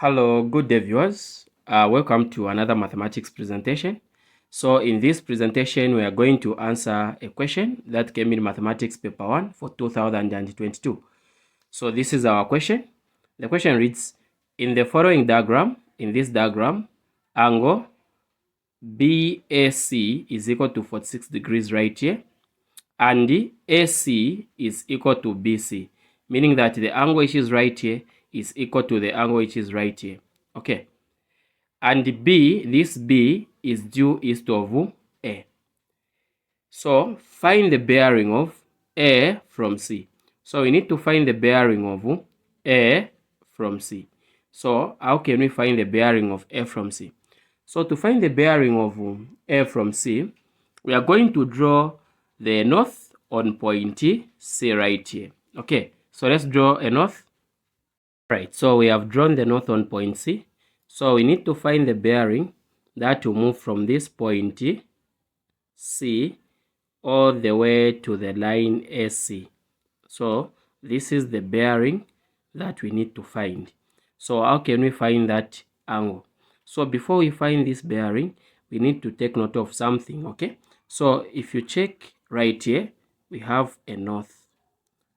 Hello, good day viewers. Welcome to another mathematics presentation. So in this presentation, we are going to answer a question that came in mathematics paper 1 for 2022. So this is our question. The question reads, in the following diagram, angle BAC is equal to 46 degrees right here, and AC is equal to BC, meaning that the angle which is right here is equal to the angle which is right here. Okay. And B, this B is due east of A. So find the bearing of A from C. So we need to find the bearing of A from C. So how can we find the bearing of A from C? So to find the bearing of A from C, we are going to draw the north on point C right here. Okay, so let's draw a north. Right, so we have drawn the north on point C. So we need to find the bearing that will move from this point C all the way to the line AC. So this is the bearing that we need to find. So how can we find that angle? So before we find this bearing, we need to take note of something, okay? So if you check right here, we have a north.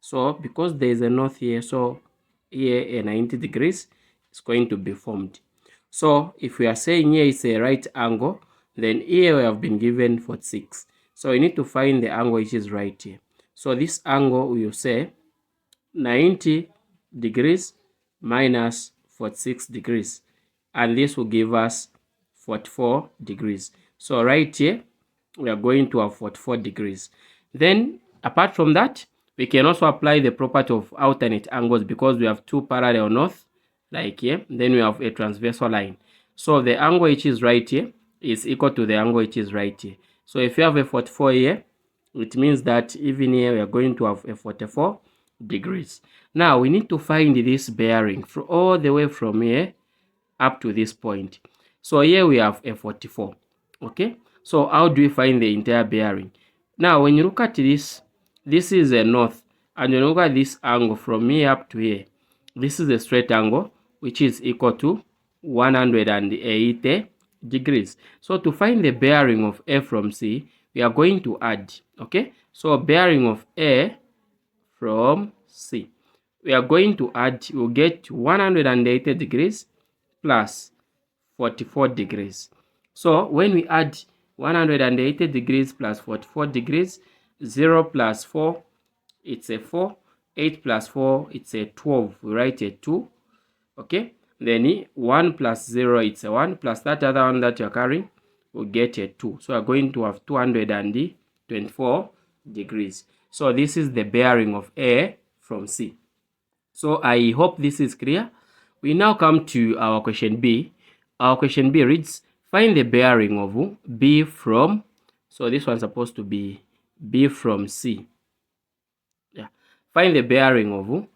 So because there is a north here, so here a 90 degrees is going to be formed. So if we are saying here is a right angle, then here we have been given 46. So we need to find the angle which is right here. So this angle we will say 90 degrees minus 46 degrees, and this will give us 44 degrees. So right here we are going to have 44 degrees. Then apart from that, we can also apply the property of alternate angles because we have two parallel north like here, then we have a transversal line. So the angle which is right here is equal to the angle which is right here. So if you have a 44 here, it means that even here we are going to have a 44 degrees. Now we need to find this bearing all the way from here up to this point. So here we have a 44. Okay, so how do we find the entire bearing? Now when you look at this is a north, and when you look at this angle from here up to here, this is a straight angle which is equal to 180 degrees. So to find the bearing of A from C, we are going to add. Okay, so bearing of A from C, we are going to add, we'll get 180 degrees plus 44 degrees. So when we add 180 degrees plus 44 degrees, 0 plus 4, it's a 4. 8 plus 4, it's a 12. We write a 2. Okay. Then 1 plus 0, it's a 1. Plus that other one that you're carrying, we'll get a 2. So we're going to have 224 degrees. So this is the bearing of A from C. So I hope this is clear. We now come to our question B. Our question B reads, find the bearing of B from, so this one's supposed to be B from C. Yeah. Find the bearing of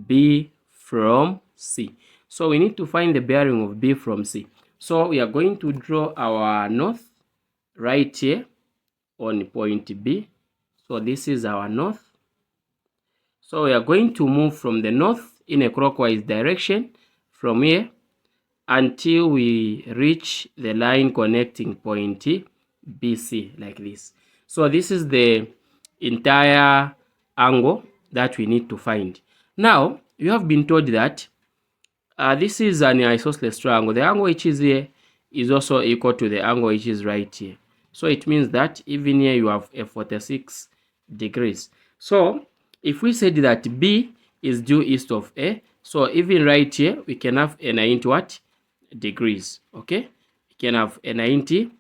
B from C. So we need to find the bearing of B from C. So we are going to draw our north right here on point B. So this is our north. So we are going to move from the north in a clockwise direction from here until we reach the line connecting point BC like this. So this is the entire angle that we need to find. Now, you have been told that this is an isosceles triangle. The angle which is here is also equal to the angle which is right here. So it means that even here you have a 46 degrees. So if we said that B is due east of A, so even right here we can have a 90 degrees. Okay, we can have a 90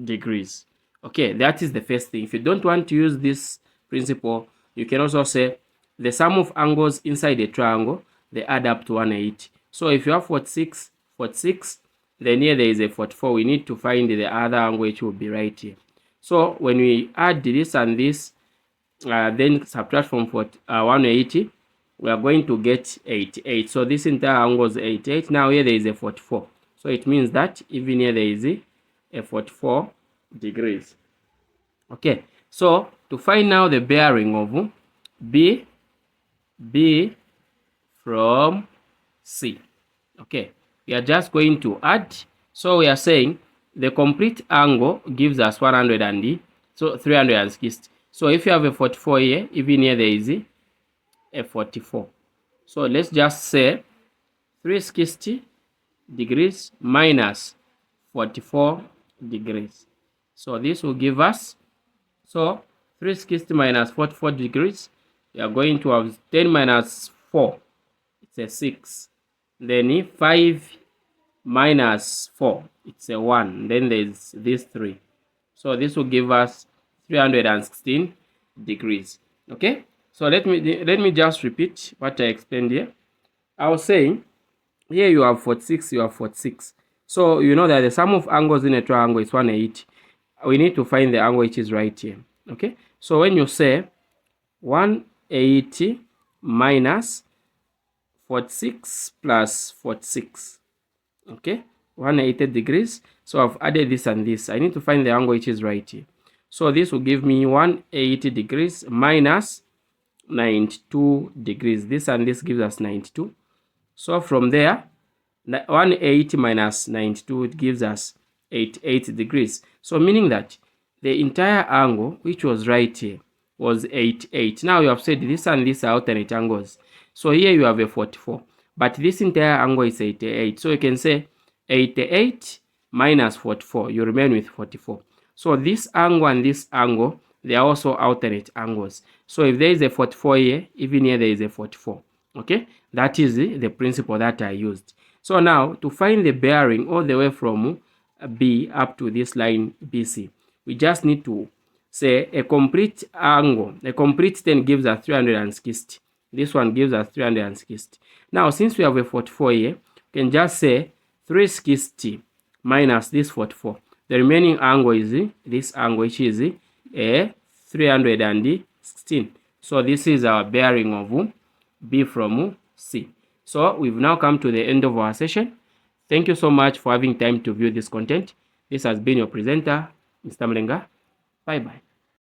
degrees. Okay, that is the first thing. If you don't want to use this principle, you can also say the sum of angles inside a triangle, they add up to 180. So if you have 46, then here there is a 44. We need to find the other angle which will be right here. So when we add this and this, then subtract from 180, we are going to get 88. So this entire angle is 88. Now here there is a 44. So it means that even here there is a 44 degrees. Okay, so to find now the bearing of B from C. Okay, we are just going to add. So we are saying the complete angle gives us 360. So if you have a 44 here, even here there is a 44. So let's just say 360 degrees minus 44 degrees. So this will give us, so 360 minus 44 degrees, we are going to have 10 minus 4, it's a 6. Then 5 minus 4, it's a 1. Then there's this 3. So this will give us 316 degrees. Okay, so let me just repeat what I explained here. I was saying here you have 46, you have 46. So you know that the sum of angles in a triangle is 180. We need to find the angle which is right here. Okay, so when you say 180 minus 46 plus 46, okay, 180 degrees. So I've added this and this. I need to find the angle which is right here. So this will give me 180 degrees minus 92 degrees. This and this gives us 92. So from there, 180 minus 92, it gives us 88 degrees. So meaning that the entire angle which was right here was 88. Now you have said this and this are alternate angles. So here you have a 44, but this entire angle is 88. So you can say 88 minus 44, you remain with 44. So this angle and this angle, they are also alternate angles. So if there is a 44 here, even here there is a 44. Okay, that is the principle that I used. So now to find the bearing all the way from B up to this line BC, we just need to say a complete angle, a complete 10 gives us 360. This one gives us 360. Now since we have a 44 here, we can just say 360 minus this 44. The remaining angle is this angle, which is a 316. So this is our bearing of B from C. So we've now come to the end of our session. Thank you so much for having time to view this content. This has been your presenter, Mr. Mlenga. Bye bye.